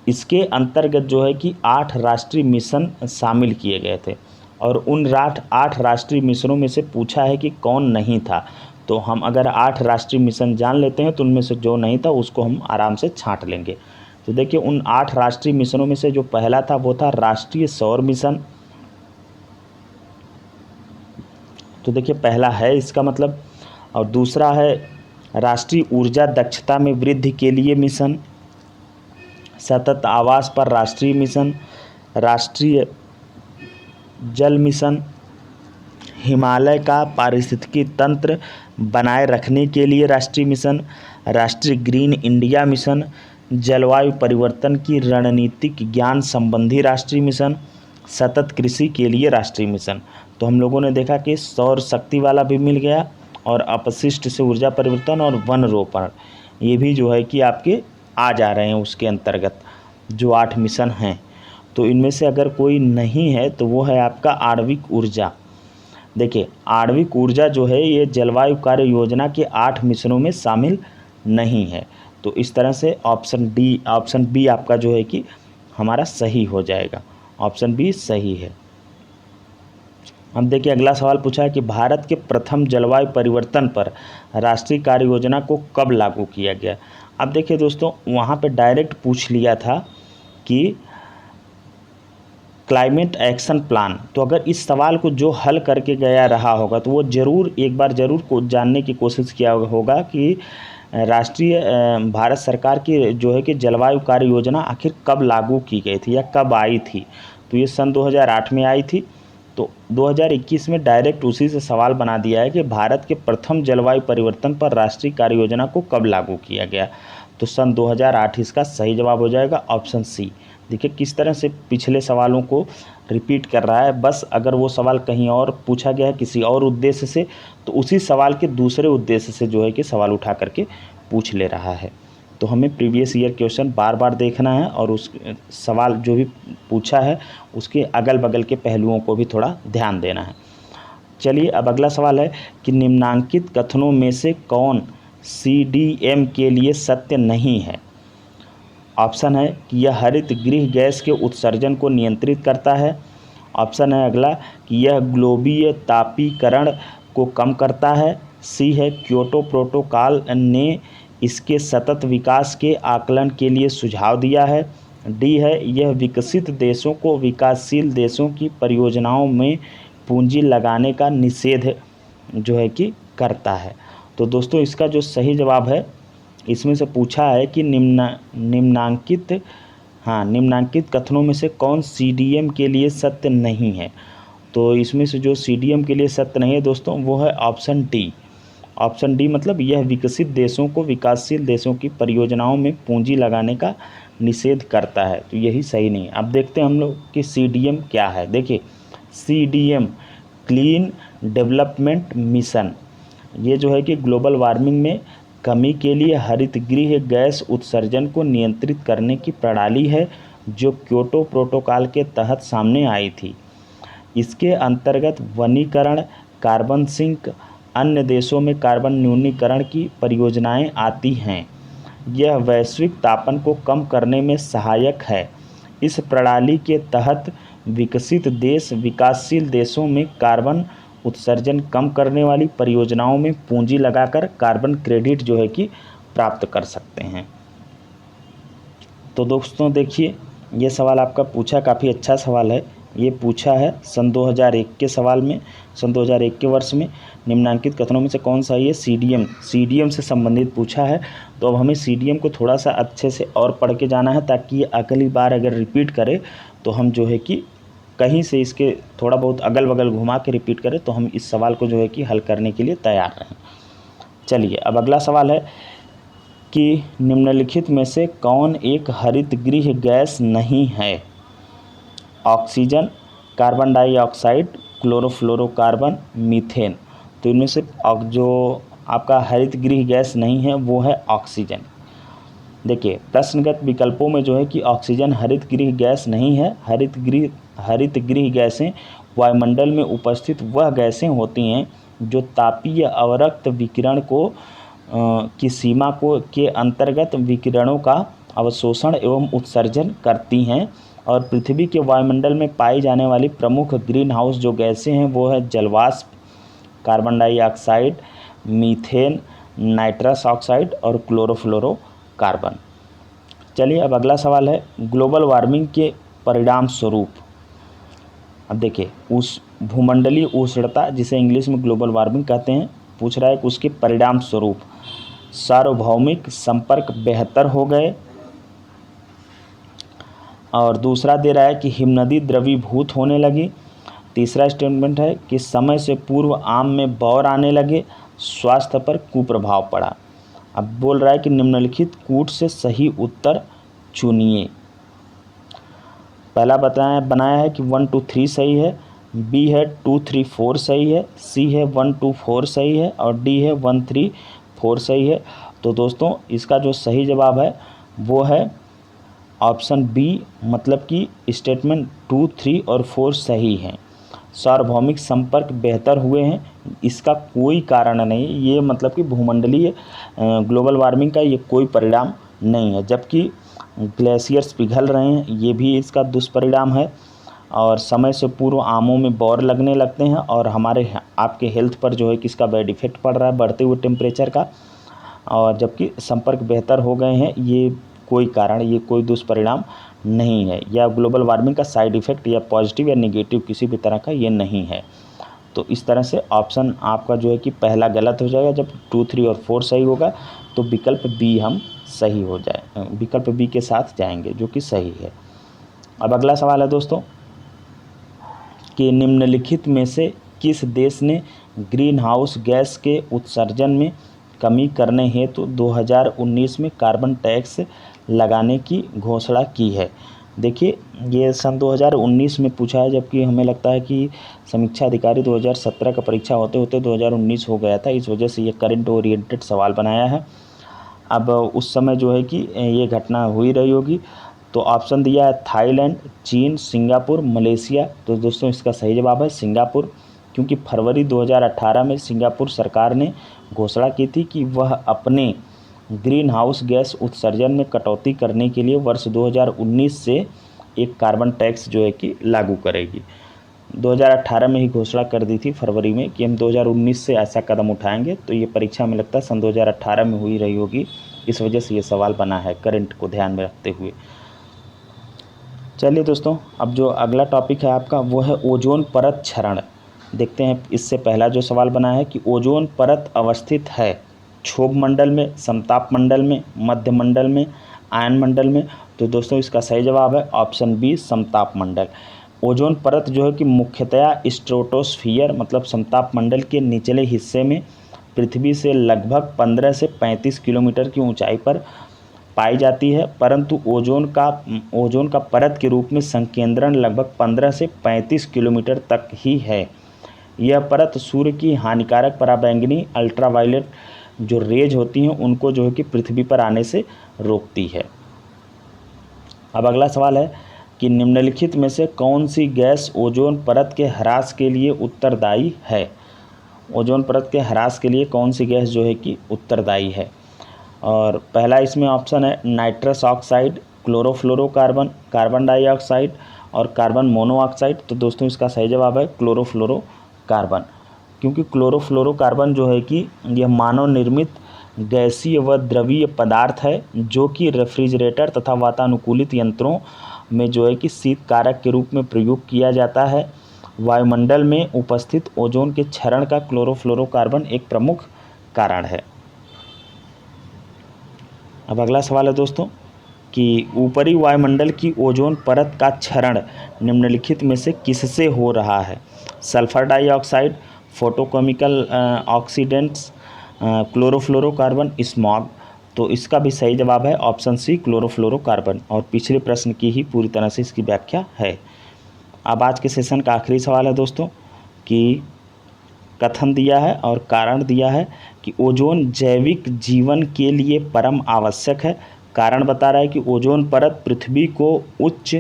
Speaker 1: इसके अंतर्गत जो है कि 8 राष्ट्रीय मिशन शामिल किए गए थे और उन 8 राष्ट्रीय मिशनों में से पूछा है कि कौन नहीं था। तो हम अगर 8 राष्ट्रीय मिशन जान लेते हैं तो उनमें से जो नहीं था उसको हम आराम से छांट लेंगे। तो देखिए उन 8 राष्ट्रीय मिशनों में से जो पहला था वो था राष्ट्रीय सौर मिशन। तो देखिए पहला है इसका मतलब। और दूसरा है राष्ट्रीय ऊर्जा दक्षता में वृद्धि के लिए मिशन, सतत आवास पर राष्ट्रीय मिशन, राष्ट्रीय जल मिशन, हिमालय का पारिस्थितिकी तंत्र बनाए रखने के लिए राष्ट्रीय मिशन, राष्ट्रीय ग्रीन इंडिया मिशन, जलवायु परिवर्तन की रणनीतिक ज्ञान संबंधी राष्ट्रीय मिशन, सतत कृषि के लिए राष्ट्रीय मिशन। तो हम लोगों ने देखा कि सौर शक्ति वाला भी मिल गया और अपशिष्ट से ऊर्जा परिवर्तन और वन रोपण ये भी जो है कि आपके आ जा रहे हैं उसके अंतर्गत जो 8 मिशन हैं। तो इनमें से अगर कोई नहीं है तो वो है आपका आणविक ऊर्जा। देखिए आणविक ऊर्जा जो है ये जलवायु कार्य योजना के 8 मिशनों में शामिल नहीं है। तो इस तरह से ऑप्शन बी आपका जो है कि हमारा सही हो जाएगा। ऑप्शन बी सही है। अब देखिए अगला सवाल पूछा है कि भारत के प्रथम जलवायु परिवर्तन पर राष्ट्रीय कार्य योजना को कब लागू किया गया। अब देखिए दोस्तों वहाँ पे डायरेक्ट पूछ लिया था कि क्लाइमेट एक्शन प्लान। तो अगर इस सवाल को जो हल करके गया रहा होगा तो वो एक बार ज़रूर को जानने की कोशिश किया होगा कि राष्ट्रीय भारत सरकार की जो है कि जलवायु कार्य योजना आखिर कब लागू की गई थी या कब आई थी। तो ये सन 2008 में आई थी तो 2021 में डायरेक्ट उसी से सवाल बना दिया है कि भारत के प्रथम जलवायु परिवर्तन पर राष्ट्रीय कार्य योजना को कब लागू किया गया। तो सन 2008 इसका सही जवाब हो जाएगा ऑप्शन सी। देखिए किस तरह से पिछले सवालों को रिपीट कर रहा है, बस अगर वो सवाल कहीं और पूछा गया है किसी और उद्देश्य से, तो उसी सवाल के दूसरे उद्देश्य से जो है कि सवाल उठा करके पूछ ले रहा है। तो हमें प्रीवियस ईयर क्वेश्चन बार बार देखना है और उस सवाल जो भी पूछा है उसके अगल बगल के पहलुओं को भी थोड़ा ध्यान देना है। चलिए अब अगला सवाल है कि निम्नांकित कथनों में से कौन CDM के लिए सत्य नहीं है। ऑप्शन है कि यह हरित गृह गैस के उत्सर्जन को नियंत्रित करता है। ऑप्शन है अगला कि यह ग्लोबीय तापीकरण को कम करता है। सी है क्योटो प्रोटोकॉल ने इसके सतत विकास के आकलन के लिए सुझाव दिया है। डी है यह विकसित देशों को विकासशील देशों की परियोजनाओं में पूंजी लगाने का निषेध जो है कि करता है। तो दोस्तों इसका जो सही जवाब है, इसमें से पूछा है कि निम्नांकित कथनों में से कौन CDM के लिए सत्य नहीं है। तो इसमें से जो CDM के लिए सत्य नहीं है दोस्तों वो है ऑप्शन डी। ऑप्शन डी मतलब यह विकसित देशों को विकासशील देशों की परियोजनाओं में पूंजी लगाने का निषेध करता है। तो यही सही नहीं है। अब देखते हैं हम लोग कि CDM क्या है। देखिए CDM क्लीन डेवलपमेंट मिशन, ये जो है कि ग्लोबल वार्मिंग में कमी के लिए हरित गृह गैस उत्सर्जन को नियंत्रित करने की प्रणाली है जो क्योटो प्रोटोकॉल के तहत सामने आई थी। इसके अंतर्गत वनीकरण, कार्बन सिंक, अन्य देशों में कार्बन न्यूनीकरण की परियोजनाएं आती हैं। यह वैश्विक तापन को कम करने में सहायक है। इस प्रणाली के तहत विकसित देश विकासशील देशों में कार्बन उत्सर्जन कम करने वाली परियोजनाओं में पूंजी लगाकर कार्बन क्रेडिट जो है कि प्राप्त कर सकते हैं। तो दोस्तों देखिए ये सवाल आपका पूछा, काफ़ी अच्छा सवाल है। ये पूछा है सन 2001 के सवाल में, सन 2001 के वर्ष में निम्नांकित कथनों में से कौन सा ये CDM से संबंधित पूछा है। तो अब हमें CDM को थोड़ा सा अच्छे से और पढ़ के जाना है ताकि ये अगली बार अगर रिपीट करे तो हम जो है कि कहीं से इसके थोड़ा बहुत अगल बगल घुमा के रिपीट करें तो हम इस सवाल को जो है कि हल करने के लिए तैयार रहें। चलिए अब अगला सवाल है कि निम्नलिखित में से कौन एक हरित गृह गैस नहीं है। Oxygen, carbon dioxide, chlorofluorocarbon, methane. तो इनमें से जो आपका हरित गृह गैस नहीं है वो है ऑक्सीजन। देखिए प्रश्नगत विकल्पों में जो है कि ऑक्सीजन हरित गृह गैस नहीं है। हरित गृह गैसें वायुमंडल में उपस्थित वह गैसें होती हैं जो तापीय अवरक्त विकिरण की सीमा के अंतर्गत विकिरणों का अवशोषण एवं उत्सर्जन करती हैं। और पृथ्वी के वायुमंडल में पाई जाने वाली प्रमुख ग्रीन हाउस जो गैसें हैं वो है जलवाष्प, carbon dioxide, methane, nitrous oxide और क्लोरोफ्लोरोकार्बन। चलिए अब अगला सवाल है ग्लोबल वार्मिंग के परिणाम स्वरूप। अब देखिए उस भूमंडलीय उष्णता जिसे इंग्लिश में ग्लोबल वार्मिंग कहते हैं, पूछ रहा है कि उसके परिणाम स्वरूप सार्वभौमिक संपर्क बेहतर हो गए। और दूसरा दे रहा है कि हिमनदी द्रवीभूत होने लगी। तीसरा स्टेटमेंट है कि समय से पूर्व आम में बौर आने लगे, स्वास्थ्य पर कुप्रभाव पड़ा। अब बोल रहा है कि निम्नलिखित कूट से सही उत्तर चुनिए। पहला बनाया है कि 1 2 3 सही है, बी है 2 3 4 सही है, सी है 1 2 4 सही है और डी है 1 3 4 सही है। तो दोस्तों इसका जो सही जवाब है वो है ऑप्शन बी, मतलब कि स्टेटमेंट 2 3 और 4 सही हैं। सार्वभौमिक संपर्क बेहतर हुए हैं, इसका कोई कारण नहीं, ये मतलब कि भूमंडलीय ग्लोबल वार्मिंग का ये कोई परिणाम नहीं है। जबकि ग्लेशियर्स पिघल रहे हैं, ये भी इसका दुष्परिणाम है। और समय से पूर्व आमों में बौर लगने लगते हैं और आपके हेल्थ पर जो है कि इसका बैड इफेक्ट पड़ रहा है बढ़ते हुए टेम्परेचर का। और जबकि संपर्क बेहतर हो गए हैं, ये कोई दुष्परिणाम नहीं है, या ग्लोबल वार्मिंग का साइड इफ़ेक्ट या पॉजिटिव या नेगेटिव किसी भी तरह का ये नहीं है। तो इस तरह से ऑप्शन आपका जो है कि पहला गलत हो जाएगा। जब 2 3 और 4 सही होगा तो विकल्प बी हम सही हो जाए, विकल्प बी के साथ जाएंगे जो कि सही है। अब अगला सवाल है दोस्तों कि निम्नलिखित में से किस देश ने ग्रीन हाउस गैस के उत्सर्जन में कमी करने हेतु 2019 में कार्बन टैक्स लगाने की घोषणा की है। देखिए, ये सन 2019 में पूछा है, जबकि हमें लगता है कि समीक्षा अधिकारी 2017 का परीक्षा होते होते 2019 हो गया था। इस वजह से ये करंट ओरिएंटेड सवाल बनाया है। अब उस समय जो है कि ये घटना हुई रही होगी। तो ऑप्शन दिया है थाईलैंड, चीन, सिंगापुर, मलेशिया। तो दोस्तों इसका सही जवाब है सिंगापुर, क्योंकि फरवरी 2018 में सिंगापुर सरकार ने घोषणा की थी कि वह अपने ग्रीन हाउस गैस उत्सर्जन में कटौती करने के लिए वर्ष 2019 से एक कार्बन टैक्स जो है कि लागू करेगी। 2018 में ही घोषणा कर दी थी फरवरी में कि हम 2019 से ऐसा कदम उठाएंगे। तो ये परीक्षा में लगता है सन 2018 में हुई रही होगी, इस वजह से ये सवाल बना है करंट को ध्यान में रखते हुए। चलिए दोस्तों, अब जो अगला टॉपिक है आपका वो है ओजोन परत क्षरण। देखते हैं, इससे पहला जो सवाल बना है कि ओजोन परत अवस्थित है क्षोभ मंडल में, समताप मंडल में, मध्य मंडल में, आयन मंडल में। तो दोस्तों इसका सही जवाब है ऑप्शन बी, समताप मंडल। ओजोन परत जो है कि मुख्यतया स्ट्रेटोस्फीयर मतलब समताप मंडल के निचले हिस्से में पृथ्वी से लगभग 15 से 35 किलोमीटर की ऊंचाई पर पाई जाती है, परंतु ओजोन का परत के रूप में संकेंद्रण लगभग 15 से 35 किलोमीटर तक ही है। यह परत सूर्य की हानिकारक पराबैंगनी अल्ट्रावायलेट जो रेज होती हैं उनको जो है कि पृथ्वी पर आने से रोकती है। अब अगला सवाल है कि निम्नलिखित में से कौन सी गैस ओजोन परत के ह्रास के लिए उत्तरदायी है। ओजोन परत के ह्रास के लिए कौन सी गैस जो है कि उत्तरदायी है। और पहला इसमें ऑप्शन है nitrous oxide, chlorofluorocarbon, carbon dioxide और कार्बन मोनोऑक्साइड। तो दोस्तों इसका सही जवाब है क्लोरोफ्लोरोकार्बन, क्योंकि क्लोरोफ्लोरोकार्बन जो है कि यह मानव निर्मित गैसीय व द्रवीय पदार्थ है जो कि रेफ्रिजरेटर तथा वातानुकूलित यंत्रों में जो है कि शीत कारक के रूप में प्रयोग किया जाता है। वायुमंडल में उपस्थित ओजोन के क्षरण का क्लोरोफ्लोरोकार्बन एक प्रमुख कारण है। अब अगला सवाल है दोस्तों कि ऊपरी वायुमंडल की ओजोन परत का क्षरण निम्नलिखित में से किससे हो रहा है। Sulphur dioxide, photochemical oxidants, chlorofluorocarbon, smog. तो इसका भी सही जवाब है ऑप्शन सी, क्लोरोफ्लोरोकार्बन। और पिछले प्रश्न की ही पूरी तरह से इसकी व्याख्या है। अब आज के सेशन का आखिरी सवाल है दोस्तों कि कथन दिया है और कारण दिया है कि ओजोन जैविक जीवन के लिए परम आवश्यक है। कारण बता रहा है कि ओजोन परत पृथ्वी को उच्च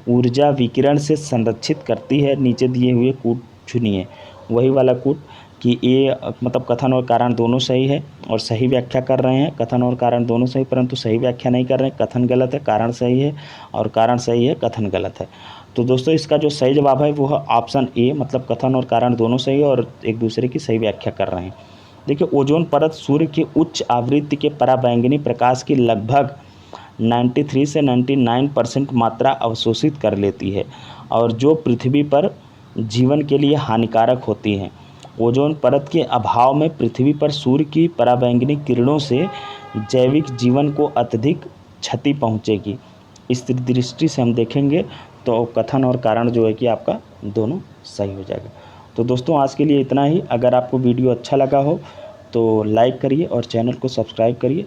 Speaker 1: ऊर्जा विकिरण से संरक्षित करती है। नीचे दिए हुए कूट चुनिए, वही वाला कूट कि ये मतलब कथन और कारण दोनों सही है और सही व्याख्या कर रहे हैं। कथन और कारण दोनों सही, परंतु सही व्याख्या नहीं कर रहे हैं। कथन गलत है, कारण सही है, और कारण सही है, कथन गलत है। तो दोस्तों इसका जो सही जवाब है वो है ऑप्शन ए, मतलब कथन और कारण दोनों सही है और एक दूसरे की सही व्याख्या कर रहे हैं। देखिए, ओजोन परत सूर्य की उच्च आवृत्ति के पराबैंगनी प्रकाश की लगभग 93 से 99% मात्रा अवशोषित कर लेती है और जो पृथ्वी पर जीवन के लिए हानिकारक होती हैं। ओजोन परत के अभाव में पृथ्वी पर सूर्य की पराबैंगनी किरणों से जैविक जीवन को अत्यधिक क्षति पहुंचेगी। इस दृष्टि से हम देखेंगे तो कथन और कारण जो है कि आपका दोनों सही हो जाएगा। तो दोस्तों आज के लिए इतना ही। अगर आपको वीडियो अच्छा लगा हो तो लाइक करिए और चैनल को सब्सक्राइब करिए।